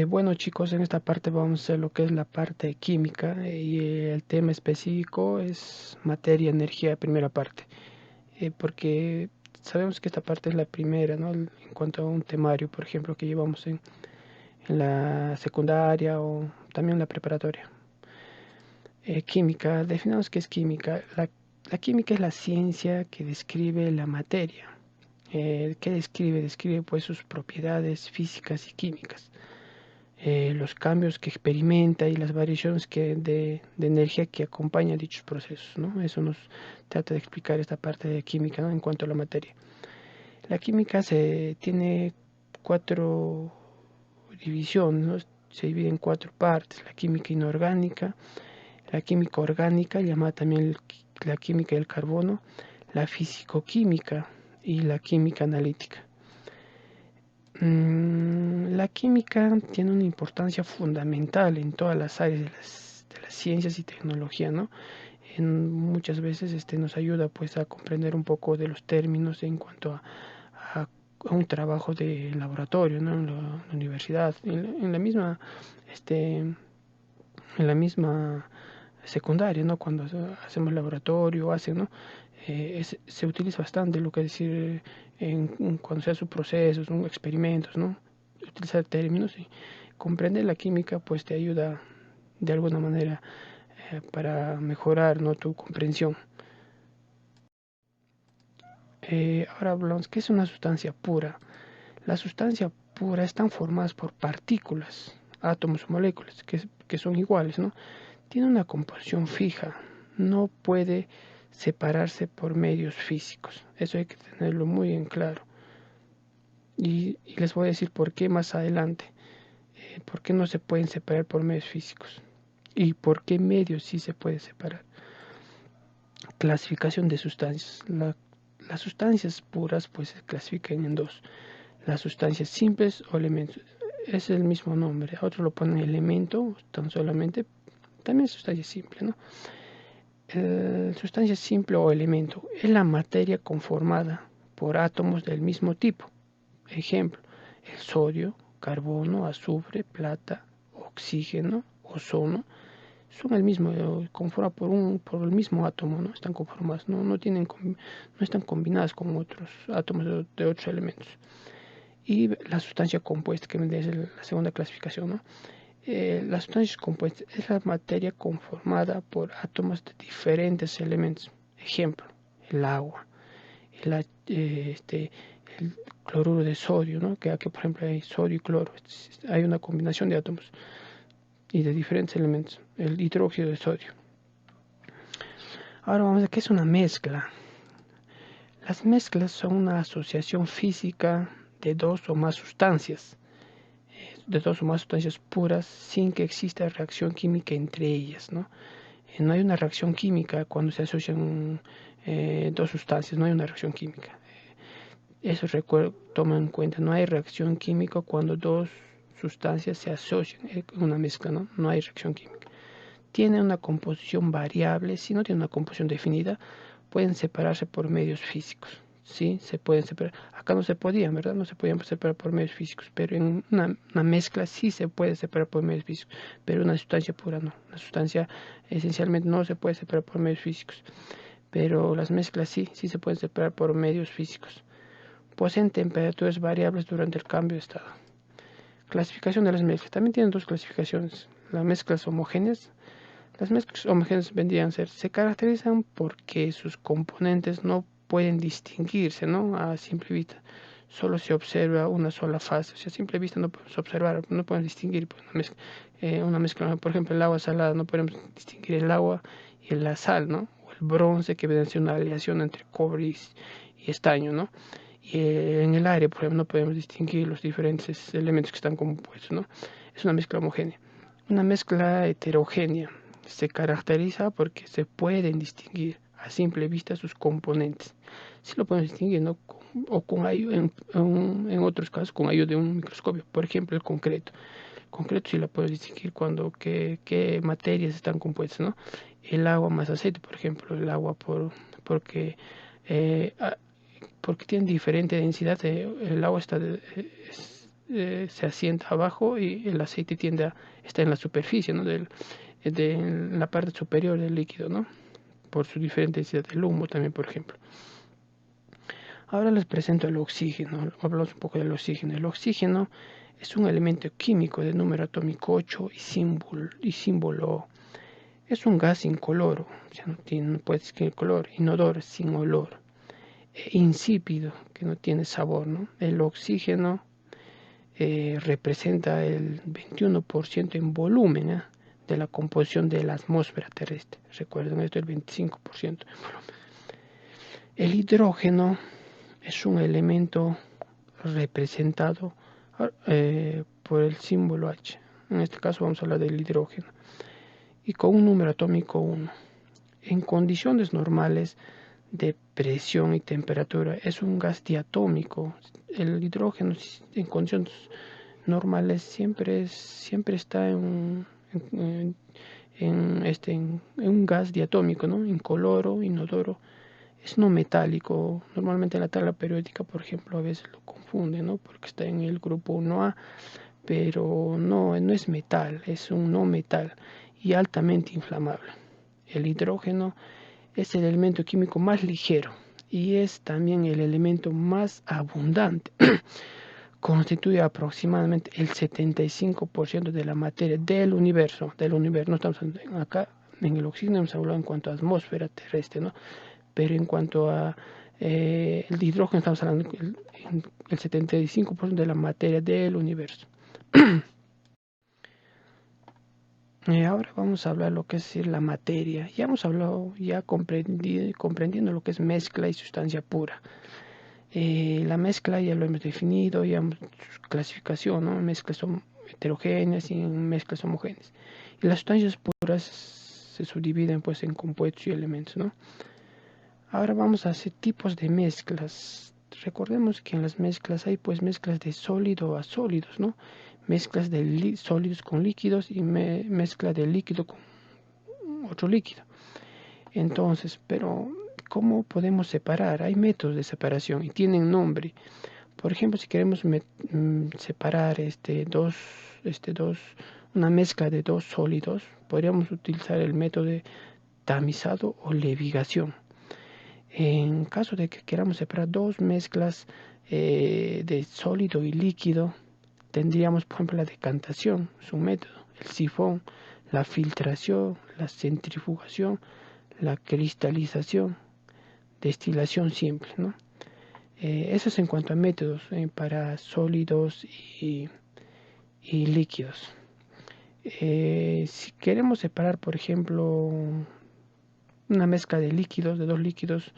Bueno chicos, en esta parte vamos a hacer lo que es la parte química y el tema específico es materia, energía, primera parte. Porque sabemos que esta parte es la primera, ¿no? En cuanto a un temario, por ejemplo, que llevamos en la secundaria o también en la preparatoria. Química, definamos qué es química. La química es la ciencia que describe la materia. ¿Qué describe? Describe pues sus propiedades físicas y químicas, los cambios que experimenta y las variaciones de energía que acompañan dichos procesos, ¿no? Eso nos trata de explicar esta parte de química, ¿no? En cuanto a la materia. La química se tiene cuatro divisiones, ¿no? Se divide en cuatro partes: la química inorgánica, la química orgánica, llamada también la química del carbono, la fisicoquímica y la química analítica. La química tiene una importancia fundamental en todas las áreas de las ciencias y tecnología, ¿no? Muchas veces nos ayuda pues a comprender un poco de los términos en cuanto a un trabajo de laboratorio, ¿no? En la universidad, en la misma, este, en la misma secundaria, ¿no? Cuando hacemos laboratorio, hacen, ¿no? Se utiliza bastante lo que decir cuando se hacen procesos, ¿no? Experimentos, ¿no? Utilizar términos y comprender la química pues te ayuda de alguna manera para mejorar, ¿no? Tu comprensión. Ahora hablamos, ¿qué es una sustancia pura? La sustancia pura están formadas por partículas, átomos o moléculas que son iguales, ¿no? Tiene una composición fija, no puede separarse por medios físicos. Eso hay que tenerlo muy en claro. Y les voy a decir por qué más adelante. ¿Por qué no se pueden separar por medios físicos? ¿Y por qué medios sí se puede separar? Clasificación de sustancias. Las sustancias puras pues se clasifican en dos: las sustancias simples o elementos. Es el mismo nombre. A otro lo ponen elemento, tan solamente, también sustancia simple, ¿no? Sustancia simple o elemento es la materia conformada por átomos del mismo tipo. Ejemplo: el sodio, carbono, azufre, plata, oxígeno, ozono, son el mismo, conformados por el mismo átomo, ¿no? Están conformadas, no están combinadas con otros átomos de otros elementos. Y la sustancia compuesta, que es la segunda clasificación, ¿no? Las sustancias compuestas es la materia conformada por átomos de diferentes elementos. Ejemplo: el agua, el, el cloruro de sodio, ¿no? Que aquí, por ejemplo, hay sodio y cloro. Hay una combinación de átomos y de diferentes elementos. El hidróxido de sodio. Ahora vamos a ver qué es una mezcla. Las mezclas son una asociación física de dos o más sustancias, puras, sin que exista reacción química entre ellas, ¿no? No hay una reacción química cuando se asocian dos sustancias, no hay una reacción química. Eso toma en cuenta, no hay reacción química cuando dos sustancias se asocian en una mezcla, ¿no? No hay reacción química. Tiene una composición variable. Si no tiene una composición definida, pueden separarse por medios físicos. Sí, se pueden separar. Acá no se podían, ¿verdad? No se podían separar por medios físicos, pero en una mezcla sí se puede separar por medios físicos, pero una sustancia pura no. Una sustancia esencialmente no se puede separar por medios físicos, pero las mezclas sí se pueden separar por medios físicos. Poseen temperaturas variables durante el cambio de estado. Clasificación de las mezclas. También tienen dos clasificaciones: las mezclas homogéneas. Las mezclas homogéneas vendrían a ser, se caracterizan porque sus componentes no pueden distinguirse, ¿no? A simple vista. Solo se observa una sola fase. O sea, a simple vista no podemos observar, no podemos distinguir pues, una mezcla. Por ejemplo, el agua salada, no podemos distinguir el agua y la sal, ¿no? O el bronce, que viene a ser una aleación entre cobre y estaño, ¿no? Y en el aire, por ejemplo, no podemos distinguir los diferentes elementos que están compuestos, ¿no? Es una mezcla homogénea. Una mezcla heterogénea se caracteriza porque se pueden distinguir a simple vista sus componentes. Si lo podemos distinguir, ¿no? O con ayuda, en otros casos, con ayuda de un microscopio. Por ejemplo, el concreto. El concreto sí lo podemos distinguir cuando qué materias están compuestas, ¿no? El agua más aceite, por ejemplo, el agua porque eh, porque tiene diferente densidad. El agua se asienta abajo y el aceite tiende a estar en la superficie, ¿no? de la parte superior del líquido, ¿no? Por su diferente densidad del humo también, por ejemplo. Ahora les presento el oxígeno. Hablamos un poco del oxígeno. El oxígeno es un elemento químico de número atómico 8 y símbolo O. Es un gas incoloro, o sea, no puede describir color, inodoro, sin olor, insípido, que no tiene sabor, ¿no? El oxígeno representa el 21% en volumen de la composición de la atmósfera terrestre. Recuerden, esto es el 25% en volumen. El hidrógeno es un elemento representado por el símbolo H. En este caso vamos a hablar del hidrógeno. Y con un número atómico 1. En condiciones normales de presión y temperatura es un gas diatómico. El hidrógeno en condiciones normales siempre está en un gas diatómico, ¿no? Incoloro, inodoro. Es no metálico. Normalmente la tabla periódica, por ejemplo, a veces lo confunde, ¿no? Porque está en el grupo 1A, pero no es metal, es un no metal y altamente inflamable. El hidrógeno es el elemento químico más ligero y es también el elemento más abundante. Constituye aproximadamente el 75% de la materia del universo. No estamos acá en el oxígeno, hemos hablado en cuanto a atmósfera terrestre, ¿no? Pero en cuanto a el hidrógeno, estamos hablando el 75% de la materia del universo. Ahora vamos a hablar lo que es la materia. Ya hemos hablado, comprendiendo lo que es mezcla y sustancia pura. La mezcla ya lo hemos definido, ya su clasificación, ¿no? Mezclas son heterogéneas y mezclas homogéneas. Y las sustancias puras se subdividen pues en compuestos y elementos, ¿no? Ahora vamos a hacer tipos de mezclas. Recordemos que en las mezclas hay pues mezclas de sólido a sólidos, ¿no? Mezclas de sólidos con líquidos y mezcla de líquido con otro líquido. Entonces, pero ¿cómo podemos separar? Hay métodos de separación y tienen nombre. Por ejemplo, si queremos separar una mezcla de dos sólidos, podríamos utilizar el método de tamizado o levigación. En caso de que queramos separar dos mezclas de sólido y líquido, tendríamos, por ejemplo, la decantación, su método, el sifón, la filtración, la centrifugación, la cristalización, destilación simple, ¿no? Eso es en cuanto a métodos para sólidos y líquidos. Si queremos separar, por ejemplo, una mezcla de líquidos, de dos líquidos,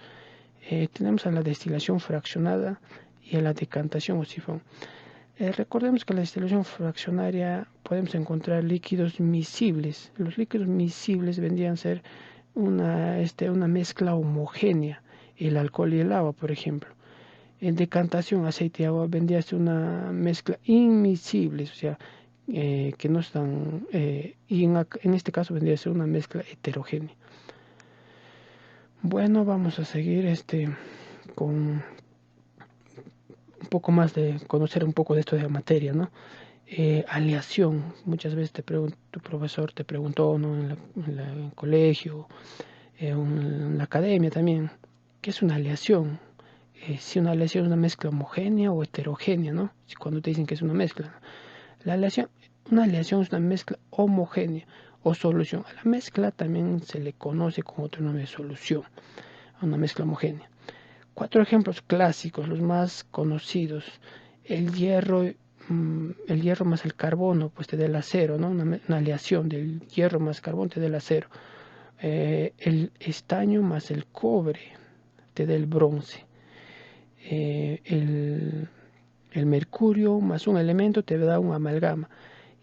tenemos a la destilación fraccionada y a la decantación o sifón. Recordemos que en la destilación fraccionaria podemos encontrar líquidos miscibles. Los líquidos miscibles vendrían a ser una mezcla homogénea, el alcohol y el agua, por ejemplo. En decantación, aceite y agua vendría a ser una mezcla inmiscibles, o sea, que no están, y en este caso vendría a ser una mezcla heterogénea. Bueno, vamos a seguir con un poco más de conocer un poco de esto de la materia, ¿no? Aleación, muchas veces tu profesor te preguntó, ¿no? En el colegio, en la academia también, ¿qué es una aleación? Si una aleación es una mezcla homogénea o heterogénea, ¿no? Cuando te dicen que es una mezcla. Una aleación es una mezcla homogénea o solución. A la mezcla también se le conoce con otro nombre de solución, a una mezcla homogénea. 4 ejemplos clásicos, los más conocidos. El hierro más el carbono, pues te da el acero, ¿no? Una aleación del hierro más carbón te da el acero. El estaño más el cobre te da el bronce. El mercurio más un elemento te da un amalgama.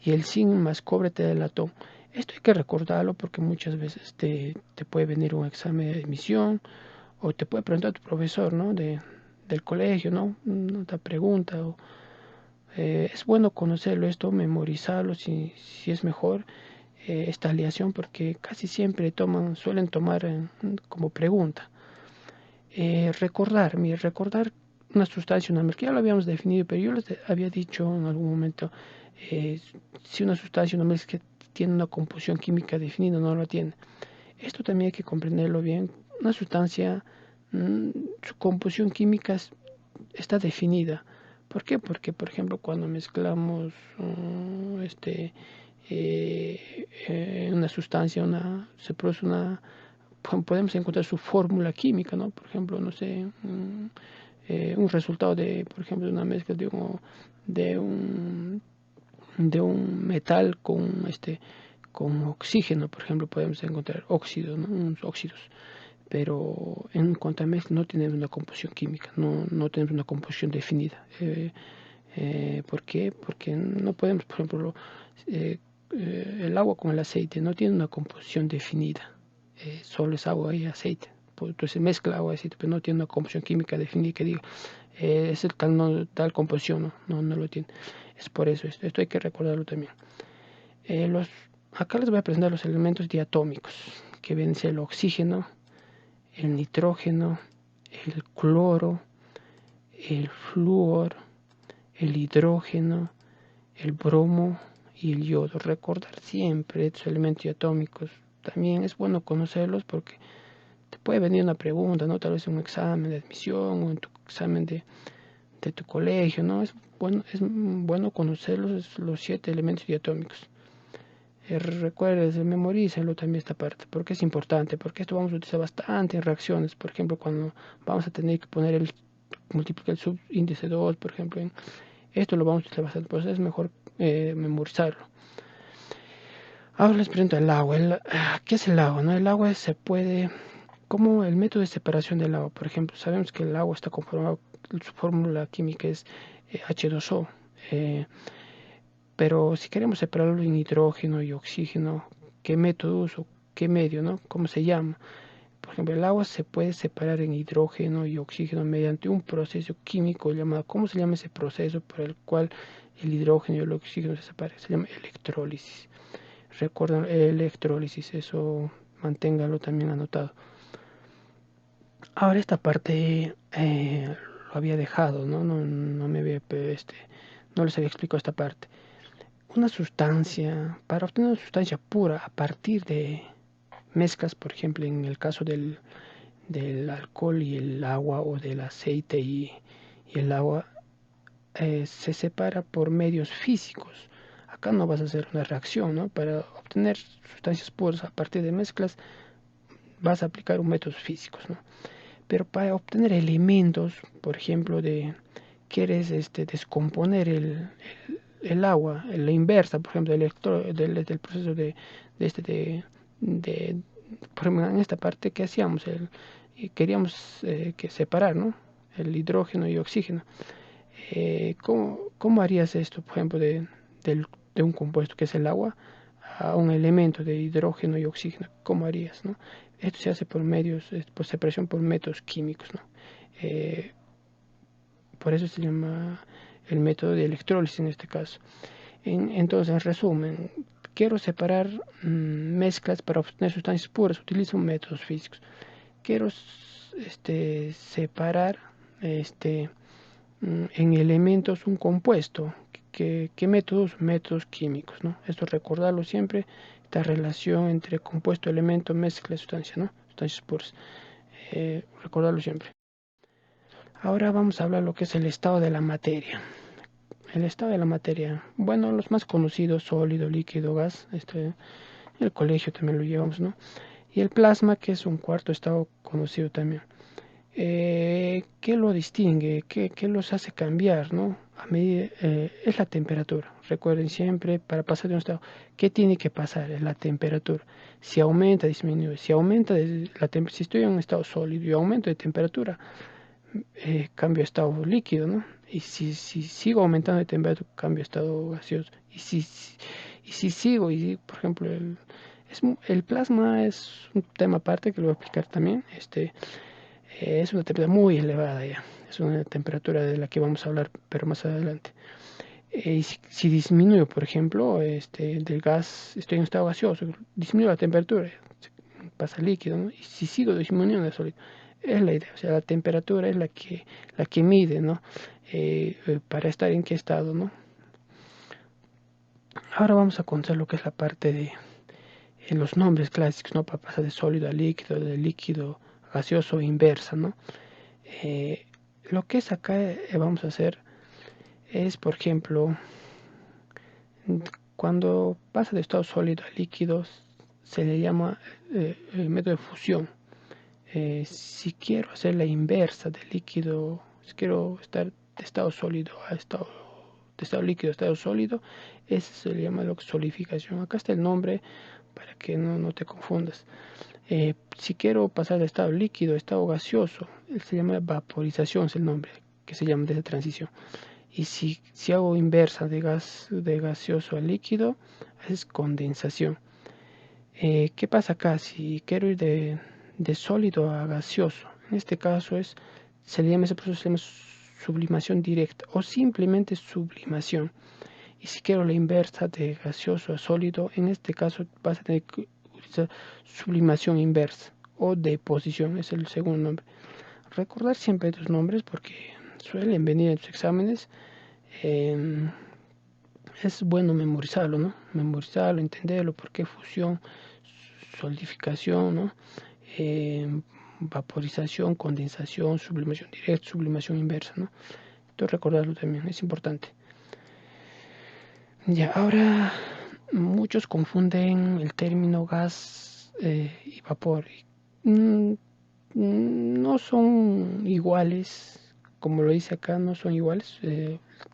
Y el zinc más cobre te da el latón. Esto hay que recordarlo porque muchas veces te puede venir un examen de admisión o te puede preguntar tu profesor, ¿no? Del colegio, ¿no? Una pregunta. Es bueno conocerlo esto, memorizarlo si es mejor esta aleación porque casi siempre suelen tomar como pregunta. Recordar una sustancia, una mezcla, ya lo habíamos definido, pero yo les había dicho en algún momento, si una sustancia, una mezcla tiene una composición química definida o no la tiene. Esto también hay que comprenderlo bien. Una sustancia, su composición química está definida. ¿Por qué? Porque, por ejemplo, cuando mezclamos una sustancia, se produce podemos encontrar su fórmula química, ¿no? Por ejemplo, no sé, un resultado de, por ejemplo, de una mezcla de un, de un metal con oxígeno, por ejemplo, podemos encontrar óxidos, ¿no? Unos óxidos. Pero en cuanto a mezcla no tenemos una composición química, no tenemos una composición definida. ¿Por qué? Porque no podemos, por ejemplo, el agua con el aceite no tiene una composición definida. Solo es agua y aceite. Entonces se mezcla agua y aceite, pero no tiene una composición química definida que diga, es el tal composición, no lo tiene. Es por eso, esto hay que recordarlo también. Acá les voy a presentar los elementos diatómicos, que vienen a ser el oxígeno, el nitrógeno, el cloro, el flúor, el hidrógeno, el bromo y el yodo. Recordar siempre estos elementos diatómicos. También es bueno conocerlos porque te puede venir una pregunta, ¿no? Tal vez en un examen de admisión o en tu examen de tu colegio, ¿no? Es bueno conocer los 7 elementos diatómicos. Recuerden, memorícenlo también esta parte, porque es importante, porque esto vamos a utilizar bastante en reacciones, por ejemplo, cuando vamos a tener que poner multiplicar el subíndice 2, por ejemplo, esto lo vamos a utilizar bastante, pues es mejor memorizarlo. Ahora les presento el agua. ¿Qué es el agua? ¿No? El agua como el método de separación del agua, por ejemplo, sabemos que el agua está conformado, su fórmula química es H2O, pero si queremos separarlo en hidrógeno y oxígeno, ¿qué método uso? ¿Qué medio? ¿No? ¿Cómo se llama? Por ejemplo, el agua se puede separar en hidrógeno y oxígeno mediante un proceso químico llamado, ¿cómo se llama ese proceso por el cual el hidrógeno y el oxígeno se separan? Se llama electrólisis. Recuerden, electrólisis, eso manténgalo también anotado. Ahora esta parte lo había dejado, ¿no? No les había explicado esta parte. Una sustancia, para obtener una sustancia pura a partir de mezclas, por ejemplo, en el caso del alcohol y el agua o del aceite y el agua, se separa por medios físicos. Acá no vas a hacer una reacción, ¿no? Para obtener sustancias puras a partir de mezclas vas a aplicar un métodos físicos, ¿no? Pero para obtener elementos, por ejemplo, quieres descomponer el agua, la inversa, por ejemplo, del proceso de, por ejemplo, en esta parte que hacíamos, queríamos que separar, ¿no? El hidrógeno y oxígeno. ¿Cómo harías esto, por ejemplo, de un compuesto que es el agua a un elemento de hidrógeno y oxígeno? ¿Cómo harías, no? Esto se hace por separación por métodos químicos, ¿no? Eh, por eso se llama el método de electrólisis en este caso. Entonces, en resumen, quiero separar mezclas para obtener sustancias puras, utilizo métodos físicos. Quiero separar en elementos un compuesto. ¿Qué métodos? Métodos químicos, ¿no? Esto recordarlo siempre, esta relación entre compuesto, elemento, mezcla, sustancia, ¿no? Sustancias puras. Recordarlo siempre. Ahora vamos a hablar lo que es el estado de la materia. El estado de la materia, bueno, los más conocidos, sólido, líquido, gas, en el colegio también lo llevamos, ¿no? Y el plasma, que es un cuarto estado conocido también. ¿Qué lo distingue? ¿Qué los hace cambiar, ¿no? Es la temperatura. Recuerden siempre, para pasar de un estado, ¿qué tiene que pasar? Es la temperatura. Si aumenta, disminuye. Si aumenta, si estoy en un estado sólido y aumento de temperatura, cambio a estado líquido, ¿no? Y si sigo aumentando de temperatura, cambio a estado gaseoso. Y si sigo, por ejemplo, el plasma es un tema aparte que lo voy a explicar también. Es una temperatura muy elevada ya. Es una temperatura de la que vamos a hablar, pero más adelante. Y si disminuyo, por ejemplo, del gas, estoy en estado gaseoso, disminuyo la temperatura, pasa líquido, ¿no? Y si sigo disminuyendo el sólido, Es la idea, o sea, la temperatura es la que mide, ¿no? Para estar en qué estado, ¿no? Ahora vamos a conocer lo que es la parte de los nombres clásicos, ¿no? Para pasar de sólido a líquido, de líquido a gaseoso o inversa, ¿no? Eh, lo que es acá vamos a hacer es, por ejemplo, cuando pasa de estado sólido a líquido, se le llama el método de fusión. Si quiero hacer la inversa del líquido, si quiero estar de estado sólido a estado líquido a estado sólido, ese se le llama lo que es solidificación. Acá está el nombre para que no te confundas. Si quiero pasar de estado líquido a estado gaseoso, se llama vaporización, es el nombre que se llama de esa transición. Y si hago inversa de gaseoso a líquido, es condensación. ¿Qué pasa acá? Si quiero ir de sólido a gaseoso, en este caso se le llama ese proceso, se llama sublimación directa o simplemente sublimación. Y si quiero la inversa de gaseoso a sólido, en este caso vas a tener que utilizar sublimación inversa o deposición, es el segundo nombre. Recordar siempre estos nombres porque suelen venir en tus exámenes. Es bueno memorizarlo, ¿no? Memorizarlo, entenderlo, por qué fusión, solidificación, ¿no? Vaporización, condensación, sublimación directa, sublimación inversa, ¿no? Entonces recordarlo también, es importante. Ya, ahora muchos confunden el término gas y vapor. No son iguales, como lo dice acá, no son iguales.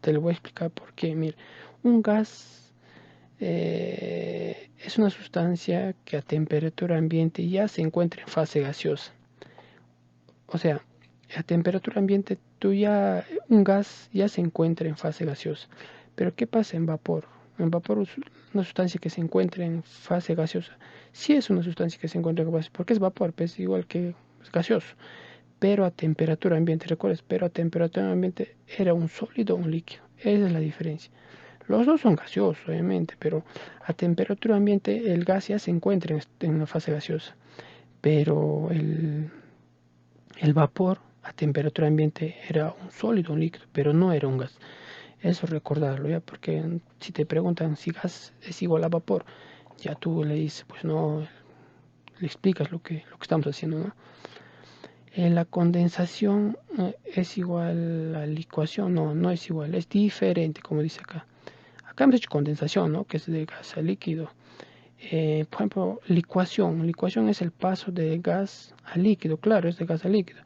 Te lo voy a explicar por qué. Mira, un gas es una sustancia que a temperatura ambiente ya se encuentra en fase gaseosa. O sea, a temperatura ambiente un gas ya se encuentra en fase gaseosa. Pero ¿qué pasa en vapor? En vapor es una sustancia que se encuentra en fase gaseosa. Sí es una sustancia que se encuentra en fase, porque es vapor, pues igual que es gaseoso. Pero a temperatura ambiente, ¿recuerdas? Pero a temperatura ambiente era un sólido o un líquido. Esa es la diferencia. Los dos son gaseosos, obviamente, pero a temperatura ambiente el gas ya se encuentra en la fase gaseosa. Pero el vapor a temperatura ambiente era un sólido, un líquido, pero no era un gas. Eso recordarlo ya, porque si te preguntan si gas es igual a vapor, ya tú le dices, pues no, le explicas lo que estamos haciendo, ¿no? La condensación es igual a licuación, no es igual, es diferente, como dice acá. Acá hemos hecho condensación, ¿no? Que es de gas a líquido. Por ejemplo, licuación es el paso de gas a líquido, claro, es de gas a líquido,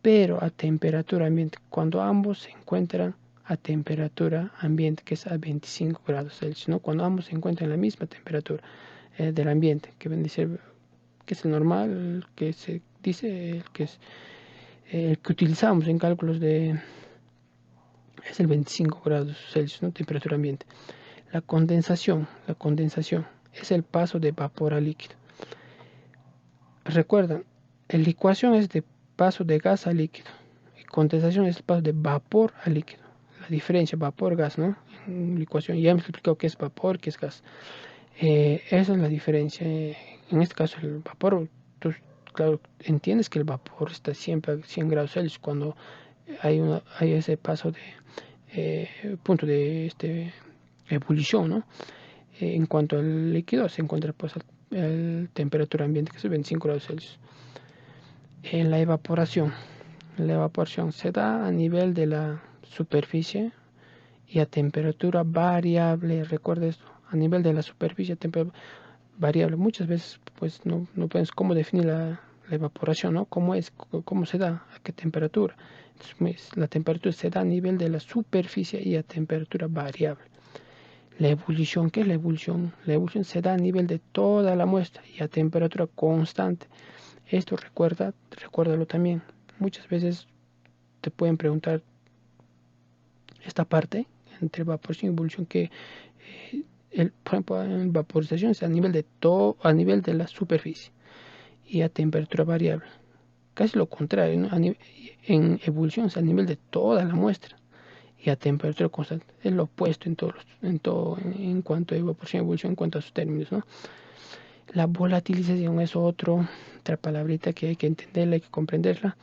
pero a temperatura ambiente, cuando ambos se encuentran a temperatura ambiente, que es a 25 grados Celsius, ¿no? Cuando ambos se encuentran en la misma temperatura del ambiente, que es el normal, que se dice, que es el que utilizamos en cálculos es el 25 grados Celsius, ¿no? Temperatura ambiente. La condensación es el paso de vapor a líquido. Recuerda, la licuación es de paso de gas a líquido. Y condensación es el paso de vapor a líquido. La diferencia, vapor-gas, ¿no? En licuación, ya hemos explicado qué es vapor, qué es gas. Esa es la diferencia. En este caso, el vapor, tú, claro, entiendes que el vapor está siempre a 100 grados Celsius cuando hay ese paso de punto de ebullición, ¿no? En cuanto al líquido, se encuentra pues a temperatura ambiente, que es 25 grados Celsius. En la evaporación se da a nivel de la superficie y a temperatura variable. Recuerda esto, a nivel de la superficie, temperatura variable. Muchas veces pues no pensamos cómo definir la evaporación, ¿no? Cómo se da, a qué temperatura. Entonces, pues, la temperatura se da a nivel de la superficie y a temperatura variable. La ebullición, ¿qué es la ebullición? La ebullición se da a nivel de toda la muestra y a temperatura constante. Esto recuérdalo también. Muchas veces te pueden preguntar esta parte entre evaporación y ebullición que por ejemplo, en vaporización es a nivel de todo, a nivel de la superficie y a temperatura variable. Casi lo contrario, ¿no? En ebullición es a nivel de toda la muestra y a temperatura constante. Es lo opuesto en cuanto a evaporación y ebullición en cuanto a sus términos, ¿no? La volatilización es otra palabrita que hay que entenderla, hay que comprenderla.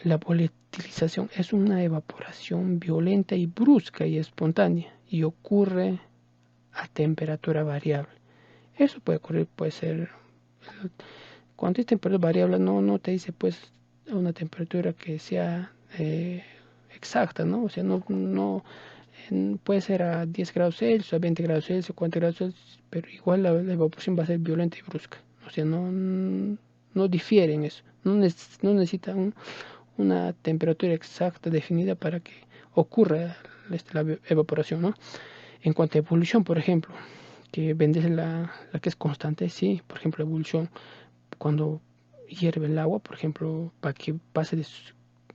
La volatilización es una evaporación violenta y brusca y espontánea y ocurre a temperatura variable. Eso puede ocurrir, puede ser, cuando hay temperatura variable no te dice pues una temperatura que sea exacta, ¿no? O sea, no puede ser a 10 grados Celsius, a 20 grados Celsius, 40 grados Celsius, pero igual la evaporación va a ser violenta y brusca. O sea, no difiere en eso. No necesita una temperatura exacta definida para que ocurra la evaporación, ¿no? En cuanto a ebullición, por ejemplo, que vendés la que es constante, sí, por ejemplo, ebullición, cuando hierve el agua, por ejemplo, para que pase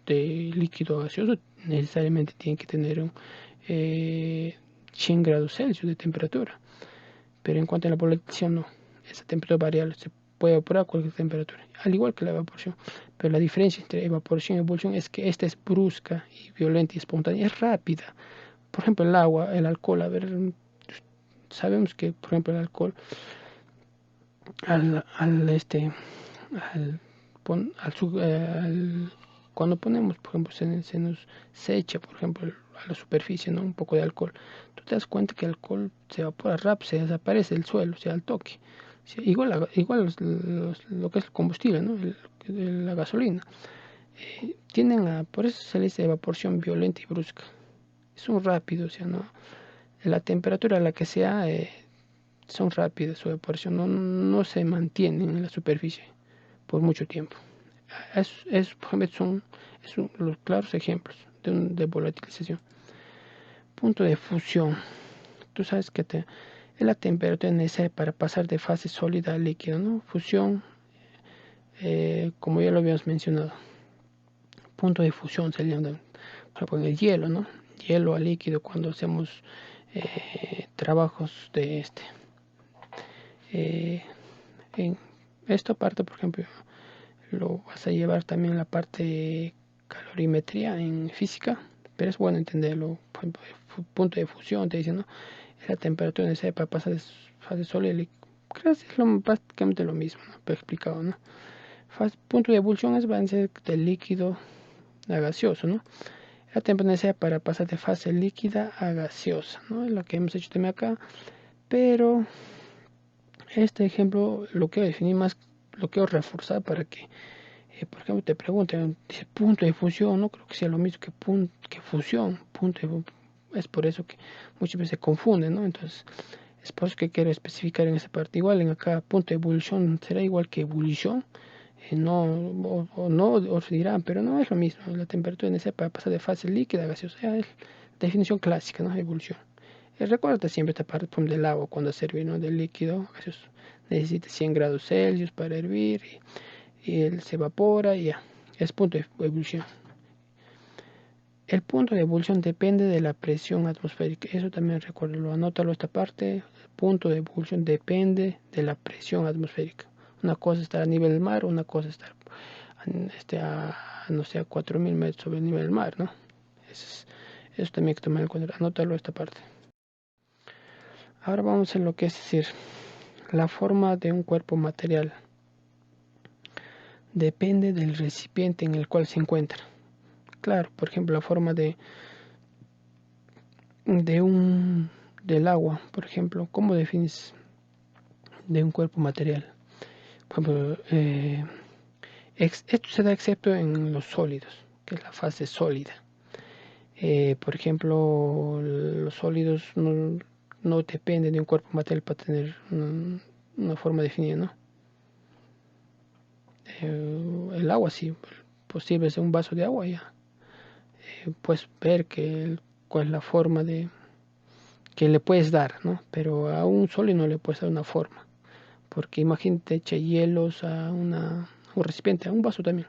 de líquido a gaseoso, necesariamente tiene que tener 100 grados Celsius de temperatura. Pero en cuanto a la volatilización, no. Esa temperatura variable se puede evaporar a cualquier temperatura, al igual que la evaporación. Pero la diferencia entre evaporación y ebullición es que esta es brusca y violenta y espontánea, es rápida. Por ejemplo, el agua, el alcohol, a ver, sabemos que, por ejemplo, el alcohol, al, al este, al, cuando ponemos, por ejemplo, se nos se echa, por ejemplo, a la superficie, ¿no? Un poco de alcohol. Tú te das cuenta que el alcohol se evapora rápido, se desaparece del suelo, o sea, al toque. O sea, igual lo que es el combustible, ¿no? La gasolina. Por eso se le dice evaporación violenta y brusca. Son rápidos, o sea, ¿no? La temperatura a la que sea, son rápidas su evaporación, no se mantienen en la superficie por mucho tiempo. Por ejemplo, son los claros ejemplos de volatilización. Punto de fusión. Tú sabes que es la temperatura necesaria para pasar de fase sólida a líquido, ¿no? Fusión, como ya lo habíamos mencionado. Punto de fusión se llama, por ejemplo, en el hielo, ¿no? Hielo a líquido cuando hacemos trabajos de en esta parte, por ejemplo, lo vas a llevar también la parte de calorimetría en física, pero es bueno entenderlo. Por ejemplo, el punto de fusión te dice, ¿no? Es la temperatura necesaria para pasar de fase sólida a líquido. Creo que es prácticamente lo mismo, ¿no? Pero explicado, ¿no? Punto de ebullición es ser del líquido a gaseoso, ¿no? La temperatura necesaria para pasar de fase líquida a gaseosa, ¿no? Es lo que hemos hecho también acá, pero este ejemplo lo quiero definir más, lo quiero reforzar para que, por ejemplo, te pregunten, dice punto de fusión, no creo que sea lo mismo que fusión, es por eso que muchas veces se confunden, ¿no? Entonces, es por eso que quiero especificar en esa parte. Igual en acá, punto de ebullición será igual que ebullición, no, o se dirán, pero no es lo mismo. La temperatura necesaria para pasar de fase líquida a gaseosa, es la definición clásica, ¿no? Ebullición. Recuerda siempre esta parte del agua cuando se hervir, ¿no? Del líquido gaseoso. Necesita 100 grados Celsius para hervir y él se evapora y ya. Es punto de ebullición. El punto de ebullición depende de la presión atmosférica. Eso también recuérdalo, anótalo esta parte. El punto de ebullición depende de la presión atmosférica. Una cosa está a nivel del mar, una cosa está no sé, a 4000 metros sobre el nivel del mar, ¿no? Eso también hay que tomar en cuenta. Anótalo esta parte. Ahora vamos a lo que es decir, la forma de un cuerpo material depende del recipiente en el cual se encuentra. Claro, por ejemplo, la forma del agua, por ejemplo, ¿cómo defines de un cuerpo material? Por ejemplo, esto se da excepto en los sólidos, que es la fase sólida. Por ejemplo, los sólidos no dependen de un cuerpo material para tener una forma definida, ¿no? El agua sí, posible ser un vaso de agua ya. Puedes ver cuál es la forma que le puedes dar, ¿no? Pero a un sólido no le puedes dar una forma. Porque imagínate, echa hielos a un recipiente, a un vaso también.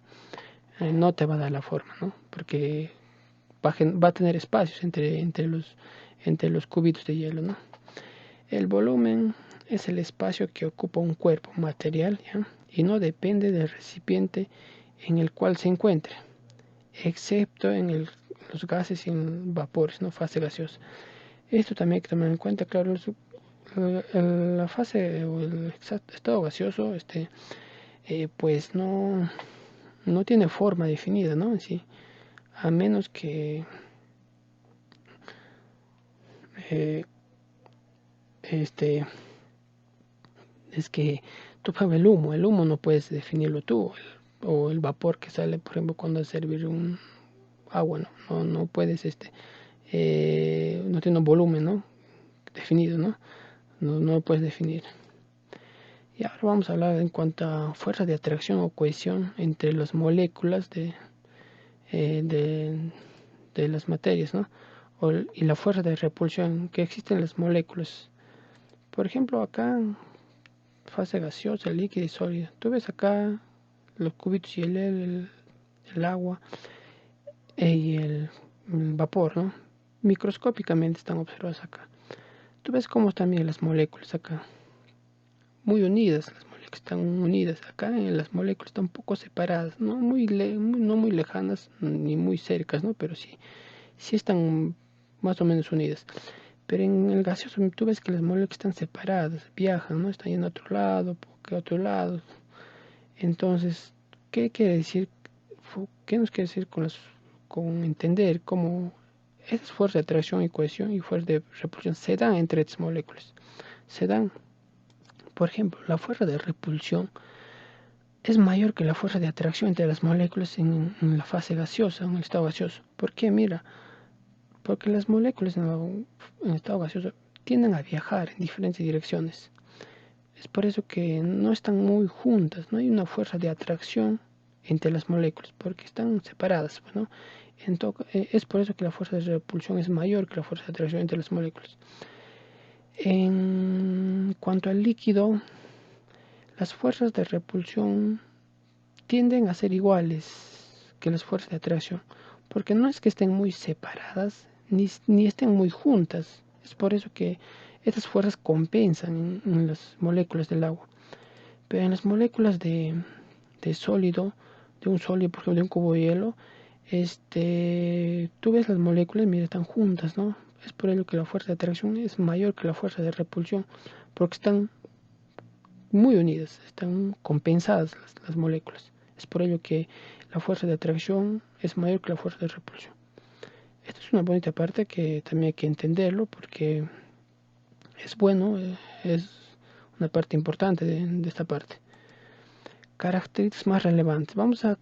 No te va a dar la forma, ¿no? Porque va a tener espacios entre los cubitos de hielo, ¿no? El volumen es el espacio que ocupa un cuerpo material, ¿ya? Y no depende del recipiente en el cual se encuentre, excepto en los gases y en vapores, ¿no? Fase gaseosa. Esto también hay que tomar en cuenta, claro, la fase o el estado gaseoso, pues no tiene forma definida, ¿no? En sí, a menos que eh, este es que tú, por ejemplo, el humo no puedes definirlo tú, o el vapor que sale, por ejemplo, cuando servir un agua, no puedes, no tiene un volumen, ¿no? Definido, no lo puedes definir. Y ahora vamos a hablar en cuanto a fuerza de atracción o cohesión entre las moléculas eh, de, de las materias, ¿no? Y la fuerza de repulsión que existen en las moléculas. Por ejemplo, acá, fase gaseosa, líquida y sólida. Tú ves acá los cubitos y el agua y el vapor, ¿no? Microscópicamente están observados acá. Tú ves cómo están bien las moléculas acá. Muy unidas, las moléculas están unidas. Acá las moléculas están un poco separadas, no muy lejanas ni muy cercas, ¿no? Pero sí están más o menos unidas. Pero en el gaseoso tú ves que las moléculas están separadas, viajan, ¿no? Están yendo a otro lado, a otro lado. Entonces, ¿qué quiere decir? ¿Qué nos quiere decir con entender cómo esas fuerzas de atracción y cohesión y fuerzas de repulsión se dan entre estas moléculas? Se dan, por ejemplo, la fuerza de repulsión es mayor que la fuerza de atracción entre las moléculas en la fase gaseosa, en el estado gaseoso. ¿Por qué? Mira, porque las moléculas en estado gaseoso tienden a viajar en diferentes direcciones. Es por eso que no están muy juntas, no hay una fuerza de atracción entre las moléculas, porque están separadas, ¿no? Es por eso que la fuerza de repulsión es mayor que la fuerza de atracción entre las moléculas. En cuanto al líquido, las fuerzas de repulsión tienden a ser iguales que las fuerzas de atracción, porque no es que estén muy separadas ni estén muy juntas. Es por eso que estas fuerzas compensan en las moléculas del agua. Pero en las moléculas de sólido, de un sólido, por ejemplo, de un cubo de hielo, tú ves las moléculas, mira, están juntas, ¿no? Es por ello que la fuerza de atracción es mayor que la fuerza de repulsión, porque están muy unidas, están compensadas las moléculas. Es por ello que la fuerza de atracción es mayor que la fuerza de repulsión. Esto es una bonita parte que también hay que entenderlo porque es bueno, es una parte importante de esta parte. Características más relevantes. Vamos a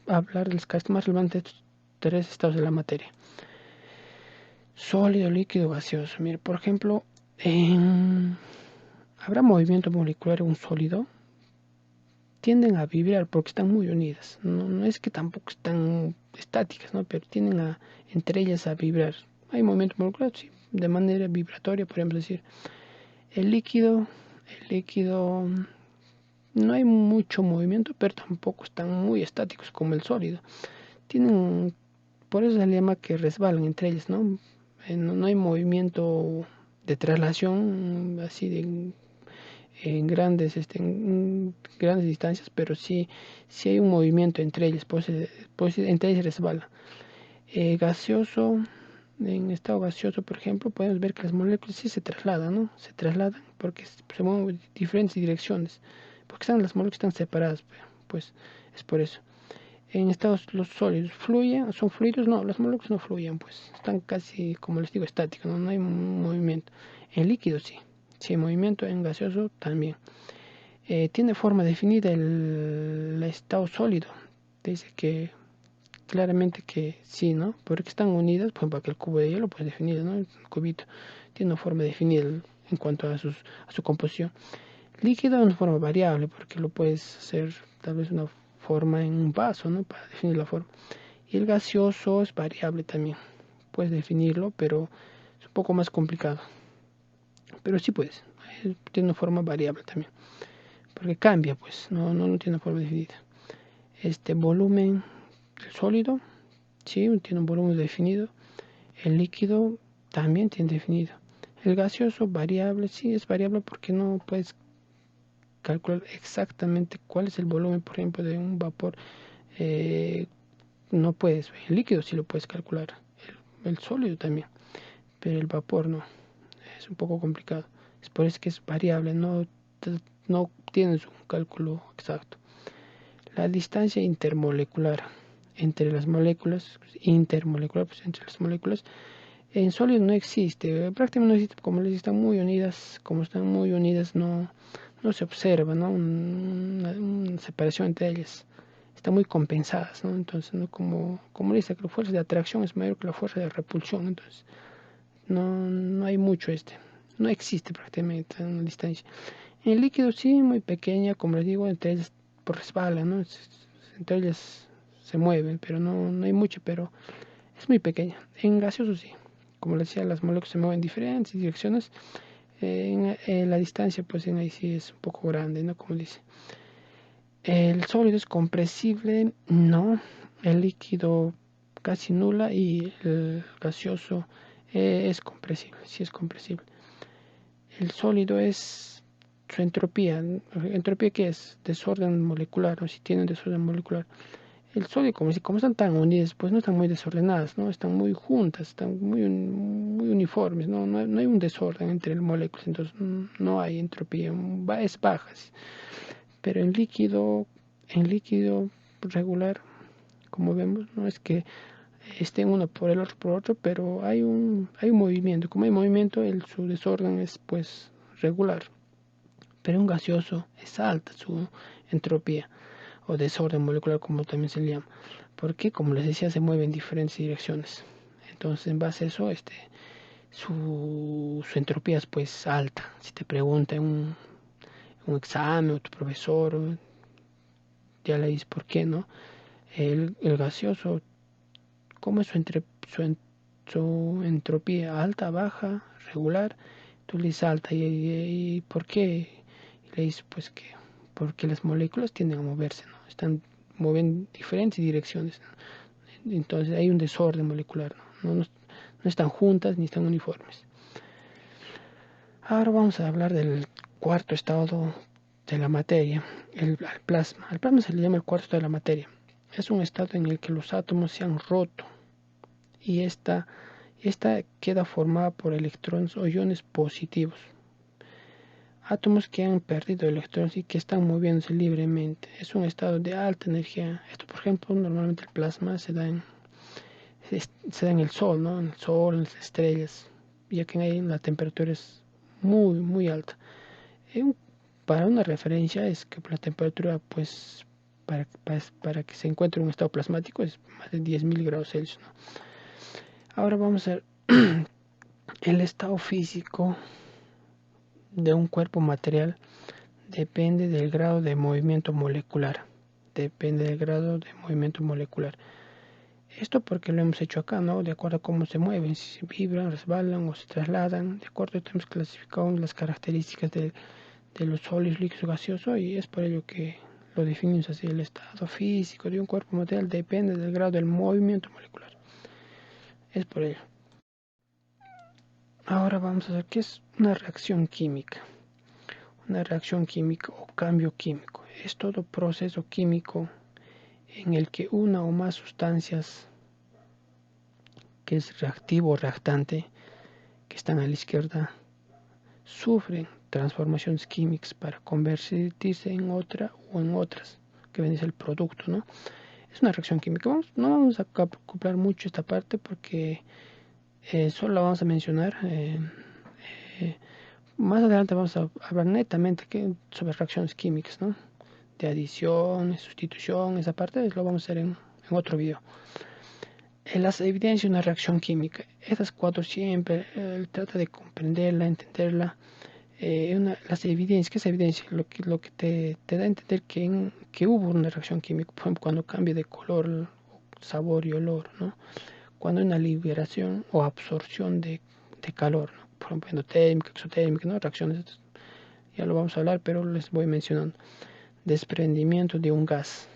hablar de las características más relevantes de estos tres estados de la materia. Sólido, líquido, gaseoso. Mire, por ejemplo, habrá movimiento molecular en un sólido. Tienden a vibrar porque están muy unidas. No es que tampoco están estáticas, ¿no? Pero tienden entre ellas a vibrar. Hay movimiento molecular, sí, de manera vibratoria, podríamos decir. El líquido, el líquido no hay mucho movimiento, pero tampoco están muy estáticos como el sólido. Por eso se le llama que resbalan entre ellas, ¿no? No hay movimiento de traslación así en grandes distancias, pero sí hay un movimiento entre ellas, pues entre ellas resbala. Gaseoso, en estado gaseoso, por ejemplo, podemos ver que las moléculas sí se trasladan, ¿no? Se trasladan porque se mueven en diferentes direcciones, porque las moléculas están separadas, pues es por eso. En estados los sólidos fluyen, son fluidos, no, las moléculas no fluyen, pues están casi, como les digo, estáticos, no hay movimiento. En líquido sí hay movimiento, en gaseoso también. Tiene forma definida el estado sólido, dice que claramente que sí, ¿no? Porque están unidas, por ejemplo, aquel cubo de hielo, pues definido, ¿no? El cubito tiene una forma definida en cuanto a su composición. Líquido es una forma variable, porque lo puedes hacer tal vez una forma en un vaso, ¿no? Para definir la forma. Y el gaseoso es variable también. Puedes definirlo, pero es un poco más complicado. Pero sí puedes. Tiene una forma variable también. Porque cambia, pues. No tiene una forma definida. Volumen del sólido, sí, tiene un volumen definido. El líquido también tiene definido. El gaseoso variable, sí, es variable porque no puedes calcular exactamente cuál es el volumen, por ejemplo, de un vapor. No puedes, el líquido sí lo puedes calcular, el sólido también, pero el vapor no. es un poco complicado. Es por eso que es variable, no tienes un cálculo exacto. La distancia intermolecular entre las moléculas, intermolecular, pues entre las moléculas, en sólido no existe, prácticamente no existe, como les están muy unidas, no se observa, ¿no? Una separación entre ellas, están muy compensadas, ¿no? Entonces, ¿no? Como dice que la fuerza de atracción es mayor que la fuerza de repulsión, entonces no hay mucho no existe prácticamente una distancia. En el líquido sí, muy pequeña, como les digo, entre ellas resbalan, ¿no? Entre ellas se mueven, pero no hay mucho, pero es muy pequeña. En gaseoso sí, como les decía, las moléculas se mueven en diferentes direcciones. En la distancia, pues en ahí sí es un poco grande, ¿no? Como dice. El sólido es compresible, no. El líquido casi nula y el gaseoso es compresible, sí es compresible. El sólido es su entropía. ¿Entropía qué es? Desorden molecular, o si tienen desorden molecular. El sólido, como están tan unidas, pues no están muy desordenadas, ¿no? Están muy juntas, están muy uniformes, no hay un desorden entre las moléculas, entonces no hay entropía, es baja. Pero en líquido regular, como vemos, no es que estén uno por otro, pero hay un movimiento. Como hay movimiento, su desorden es pues regular. Pero un gaseoso es alta su entropía o desorden molecular, como también se le llama. Porque, como les decía, se mueve en diferentes direcciones. Entonces, en base a eso, su entropía es pues alta. Si te pregunta en un examen o tu profesor, ya le dices por qué, ¿no? El gaseoso, ¿cómo es su entropía? ¿Alta, baja, regular? Tú le dices alta. ¿Y por qué? Y le dices pues que porque las moléculas tienden a moverse, ¿no? Mueven diferentes direcciones, ¿no? Entonces hay un desorden molecular, no están juntas ni están uniformes. Ahora vamos a hablar del cuarto estado de la materia, el plasma. Al plasma se le llama el cuarto estado de la materia. Es un estado en el que los átomos se han roto y esta queda formada por electrones o iones positivos. Átomos que han perdido electrones y que están moviéndose libremente. Es un estado de alta energía. Esto, por ejemplo, normalmente el plasma se da en el Sol, ¿no? En el Sol, en las estrellas, ya que ahí la temperatura es muy, muy alta. Para una referencia es que la temperatura, pues, para que se encuentre un estado plasmático es más de 10.000 grados Celsius, ¿no? Ahora vamos a ver el estado físico de un cuerpo material. Depende del grado de movimiento molecular. Depende del grado de movimiento molecular. Esto porque lo hemos hecho acá, ¿no? De acuerdo a cómo se mueven, si se vibran, resbalan o se trasladan. De acuerdo a esto hemos clasificado las características de los sólidos, líquidos, gaseosos, y es por ello que lo definimos así. El estado físico de un cuerpo material depende del grado del movimiento molecular. Es por ello. Ahora vamos a ver qué es una reacción química. Una reacción química o cambio químico es todo proceso químico en el que una o más sustancias, que es reactivo o reactante, que están a la izquierda, sufren transformaciones químicas para convertirse en otra o en otras, que ven es el producto, ¿no? Es una reacción química. No vamos a acoplar mucho esta parte porque solo la vamos a mencionar. Eh, Más adelante vamos a hablar netamente sobre reacciones químicas, ¿no? De adición, sustitución, esa parte lo vamos a hacer en otro video. Las evidencias de una reacción química, estas cuatro siempre trata de comprenderla, entenderla. Las evidencias, ¿qué es evidencia? Lo que te da a entender que hubo una reacción química, por ejemplo, cuando cambia de color, sabor y olor, ¿no? Cuando hay una liberación o absorción de calor, ¿no? Por ejemplo, endotérmica, exotérmica, ¿no? Reacciones, ya lo vamos a hablar, pero les voy mencionando. Desprendimiento de un gas,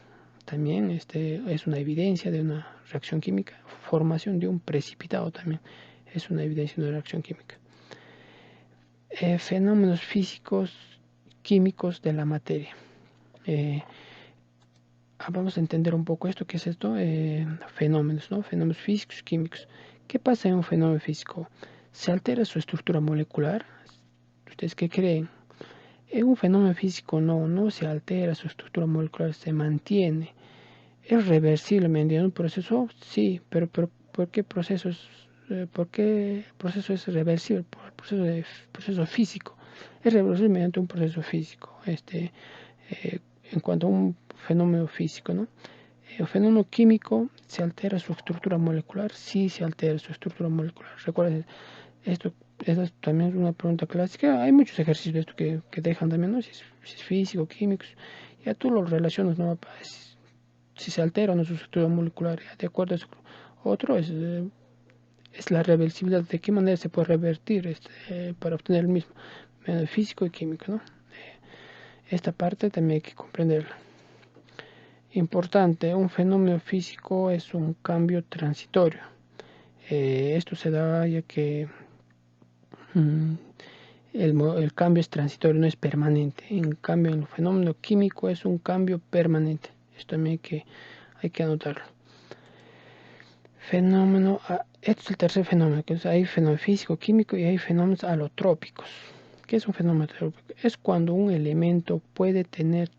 también es una evidencia de una reacción química. Formación de un precipitado también es una evidencia de una reacción química. Fenómenos físicos químicos de la materia. Vamos a entender un poco esto, ¿qué es esto? Fenómenos, ¿no? Fenómenos físicos químicos. ¿Qué pasa en un fenómeno físico? ¿Se altera su estructura molecular? ¿Ustedes qué creen? En un fenómeno físico no se altera su estructura molecular, se mantiene. ¿Es reversible mediante un proceso? Sí, pero ¿por qué por qué proceso es reversible? Por el proceso físico. Es reversible mediante un proceso físico. En cuanto a un fenómeno físico, ¿no? El fenómeno químico, ¿se altera su estructura molecular? Sí, se altera su estructura molecular. Recuerden, esta también es una pregunta clásica. Hay muchos ejercicios de esto que dejan también, ¿no? Si es físico, químicos. Ya tú lo relacionas, ¿no? Si se altera o no su estructura molecular. De acuerdo a eso. Otro es la reversibilidad. ¿De qué manera se puede revertir para obtener el mismo? Físico y químico, ¿no? Esta parte también hay que comprenderla. Importante, un fenómeno físico es un cambio transitorio. Esto se da ya que el cambio es transitorio, no es permanente. En cambio, el fenómeno químico es un cambio permanente. Esto también hay que anotarlo. Este es el tercer fenómeno, que hay fenómeno físico, químico y hay fenómenos alotrópicos. ¿Qué es un fenómeno alotrópico? Es cuando un elemento puede tener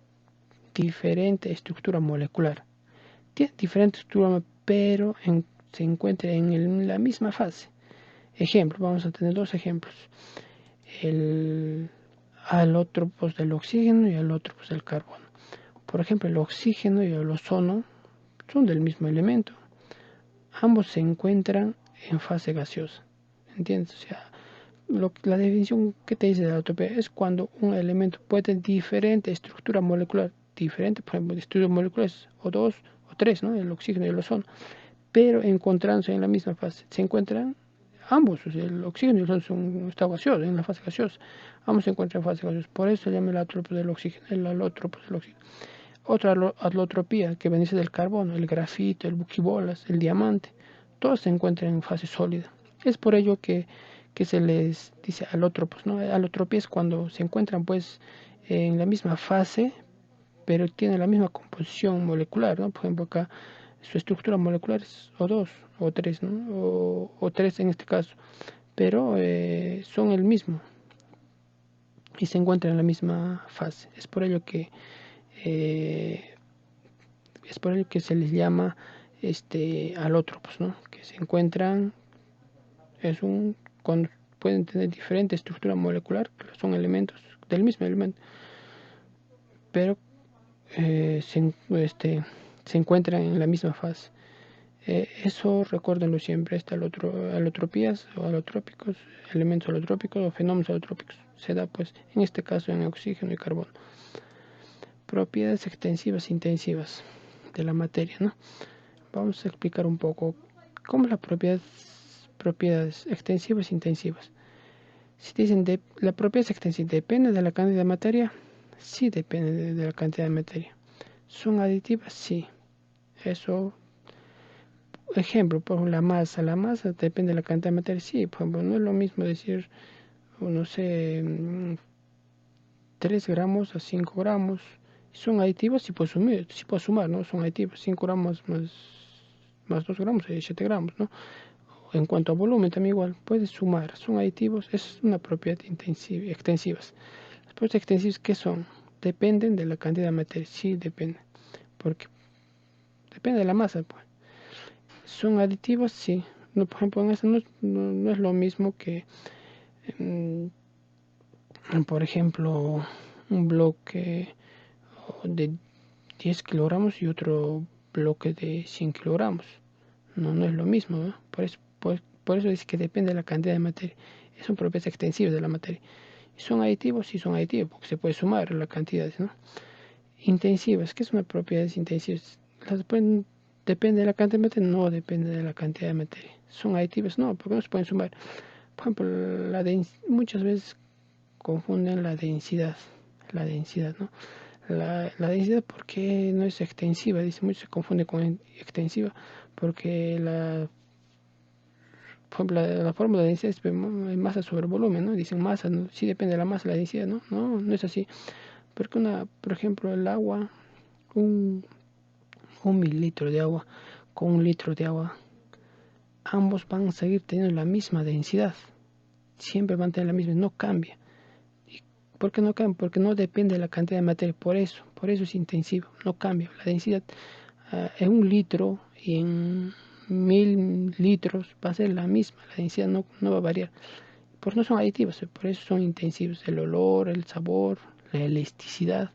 diferente estructura molecular. Tiene diferente estructura, pero se encuentra en la misma fase. Ejemplo, vamos a tener dos ejemplos. El alótropos del oxígeno y alótropos del carbono. Por ejemplo, el oxígeno y el ozono son del mismo elemento. Ambos se encuentran en fase gaseosa. ¿Entiendes? O sea, la definición que te dice de la alotropía es cuando un elemento puede tener diferente estructura molecular, diferente, por ejemplo, de estructura molecular es O2 o 3, ¿no? El oxígeno y el ozono, pero encontrándose en la misma fase. Se encuentran ambos, o sea, el oxígeno y el ozono son un estado gaseoso, en la fase gaseosa. Ambos se encuentran en fase gaseosa. Por eso se llama el alótropo del oxígeno, el alótropo del oxígeno. Otra alotropía que bendice del carbono, el grafito, el buquibolas, el diamante, todos se encuentran en fase sólida. Es por ello que se les dice alótropos, ¿no? Alotropía es cuando se encuentran pues en la misma fase, pero tienen la misma composición molecular, ¿no? Por ejemplo, acá su estructura molecular es O2 o 3, ¿no? O 3 en este caso, pero son el mismo y se encuentran en la misma fase. Eh, es por ello que se les llama alótropos, ¿no? Que se encuentran, cuando pueden tener diferente estructura molecular, son elementos del mismo elemento, pero se encuentran en la misma fase. Eso recuérdenlo siempre, alotropías o alotrópicos, elementos alotrópicos o fenómenos alotrópicos. Se da pues en este caso en oxígeno y carbono. Propiedades extensivas e intensivas de la materia, ¿no? Vamos a explicar un poco cómo las propiedades extensivas e intensivas. Si dicen la propiedad extensiva depende de la cantidad de materia, sí depende de la cantidad de materia. ¿Son aditivas? Sí. Eso, ejemplo, por ejemplo, la masa depende de la cantidad de materia, sí. Por ejemplo, no es lo mismo decir, no sé, 3 gramos a 5 gramos. Son aditivos, sí puedo sumar, ¿no? Son aditivos, 5 gramos más 2 gramos, 7 gramos, ¿no? En cuanto a volumen, también igual, puedes sumar, son aditivos, es una propiedad extensivas. Las propiedades extensivas, ¿qué son? Dependen de la cantidad de materia, sí depende, porque depende de la masa, pues. ¿Son aditivos? Sí. No, por ejemplo, en eso no es lo mismo que, por ejemplo, un bloque de 10 kilogramos y otro bloque de 100 kilogramos. No es lo mismo, ¿no? Por eso dice que depende de la cantidad de materia. Son propiedades extensivas de la materia. ¿Son aditivos? Sí, son aditivos, porque se puede sumar la cantidad, ¿no? Intensivas, ¿qué son las propiedades intensivas? Depende de la cantidad de materia, no depende de la cantidad de materia. ¿Son aditivas? No, porque no se pueden sumar. Por ejemplo, muchas veces confunden la densidad, ¿no? La densidad porque no es extensiva, dice mucho se confunde con extensiva, porque por ejemplo, la fórmula de densidad es masa sobre volumen, ¿no? Dicen masa, ¿no? Sí depende de la masa, la densidad, ¿no? No es así. Porque por ejemplo, el agua, un, un mililitro de agua con un litro de agua, ambos van a seguir teniendo la misma densidad. siempre va a mantener la misma, no cambia. ¿Y por qué no cambia? Porque no depende de la cantidad de materia, por eso es intensivo, no cambia. La densidad en 1 litro y en 1000 litros va a ser la misma, la densidad no va a variar. Pues no son aditivos, por eso son intensivos. El olor, el sabor, la elasticidad,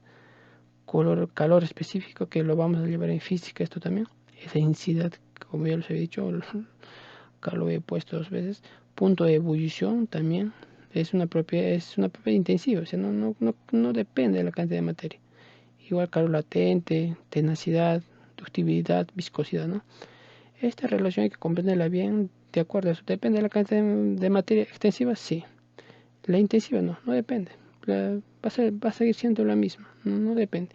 color, calor específico, que lo vamos a llevar en física esto también. Esa densidad, como ya les he dicho, acá lo he puesto 2 veces. Punto de ebullición también es una propiedad intensiva, o sea, no depende de la cantidad de materia. Igual calor latente, tenacidad, ductibilidad, viscosidad, ¿no? Esta relación hay que comprenderla bien, de acuerdo a eso. ¿Depende de la cantidad de materia extensiva? Sí. La intensiva no depende. Va a seguir siendo la misma, no depende.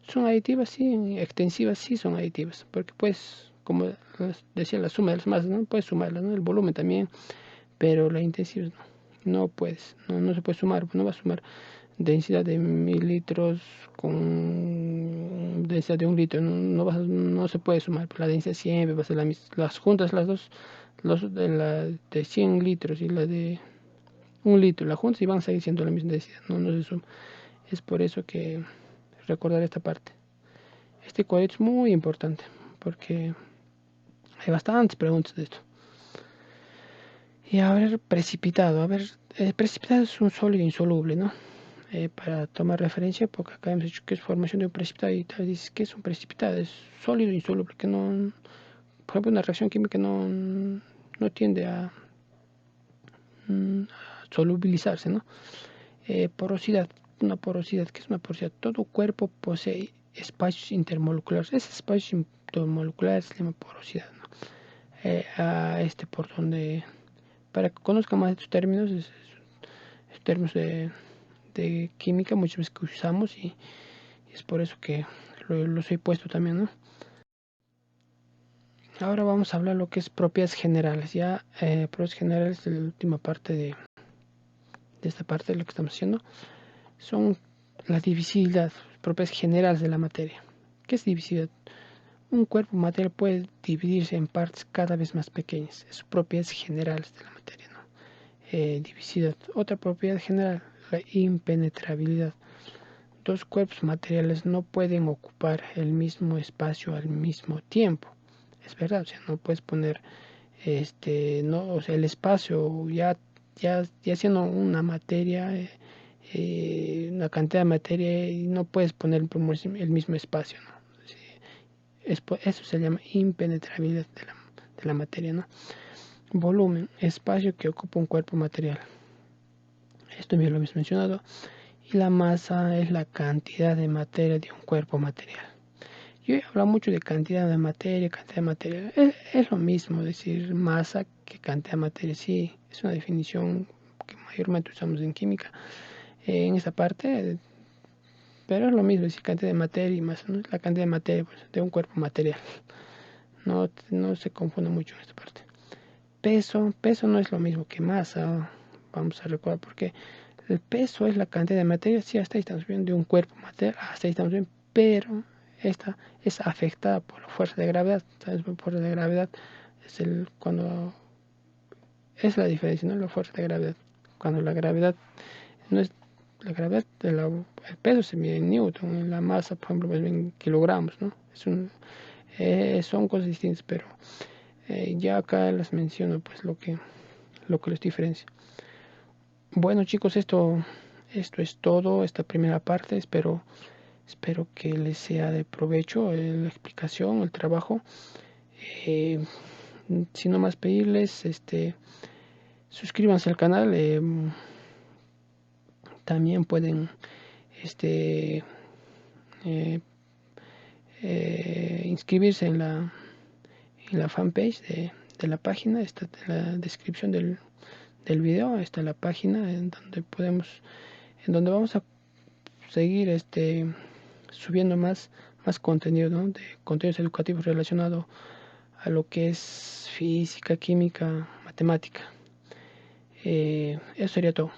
Son aditivas, sí, extensivas, sí son aditivas, porque pues, como decía, la suma de las masas, ¿no? Puedes sumarlas, ¿no? El volumen también, pero la intensiva no puedes, no se puede sumar, no va a sumar densidad de 1000 litros con densidad de 1 litro, no se puede sumar, la densidad siempre va a ser la misma. Las juntas, las dos, la de 100 litros y la de 1 litro, la juntas y van a seguir siendo la misma densidad, no se suma. Es por eso que recordar esta parte. Este cuadrito es muy importante porque hay bastantes preguntas de esto. Y a ver, precipitado. Precipitado es un sólido insoluble, ¿no? Para tomar referencia, porque acá hemos dicho que es formación de un precipitado y tal, dices que es un precipitado, es sólido insoluble, que no, por ejemplo, una reacción química no tiende a solubilizarse, ¿no? Porosidad, una porosidad, ¿qué es una porosidad? Todo cuerpo posee espacios intermoleculares, ese espacio intermolecular se llama porosidad, ¿no? Por donde, para que conozcan más estos términos, términos de química muchas veces que usamos y es por eso que los he puesto también, ¿no? Ahora vamos a hablar lo que es propiedades generales, propiedades generales de la última parte de esta parte de lo que estamos haciendo, son la divisibilidad, propiedades generales de la materia. ¿Qué es divisibilidad? Un cuerpo material puede dividirse en partes cada vez más pequeñas, es propiedades generales de la materia, ¿no? Divisibilidad, otra propiedad general, la impenetrabilidad. Dos cuerpos materiales no pueden ocupar el mismo espacio al mismo tiempo. Es verdad, o sea, no puedes poner no, o sea, el espacio ya siendo una materia, una cantidad de materia y no puedes poner el mismo espacio, ¿no? Eso se llama impenetrabilidad de la materia, ¿no? Volumen, espacio que ocupa un cuerpo material. Esto ya lo habéis mencionado. Y la masa es la cantidad de materia de un cuerpo material. Yo he hablado mucho de cantidad de materia, Es lo mismo decir masa que cantidad de materia. Sí, es una definición que mayormente usamos en química en esa parte, pero es lo mismo decir cantidad de materia y masa, ¿no? La cantidad de materia pues, de un cuerpo material. No se confunde mucho en esta parte. Peso no es lo mismo que masa. Vamos a recordar porque el peso es la cantidad de materia. Sí, hasta ahí estamos viendo de un cuerpo material, hasta ahí estamos viendo, pero esta es afectada por la fuerza de gravedad. ¿Sabes? La fuerza de gravedad cuando es la diferencia, ¿no? La fuerza de gravedad. Cuando la gravedad no es la gravedad, el peso se mide en Newton, la masa, por ejemplo, es en kilogramos, ¿no? Son cosas distintas, pero ya acá les menciono pues lo que les diferencia. Bueno chicos, esto es todo, esta primera parte. Espero que les sea de provecho la explicación, el trabajo. Sin no más pedirles, suscríbanse al canal. También pueden eh, inscribirse en la fanpage de la página. Está en la descripción del video, está la página en donde vamos a seguir subiendo más contenido, ¿no? De contenidos educativos relacionados a lo que es física, química, matemática. Eso sería todo.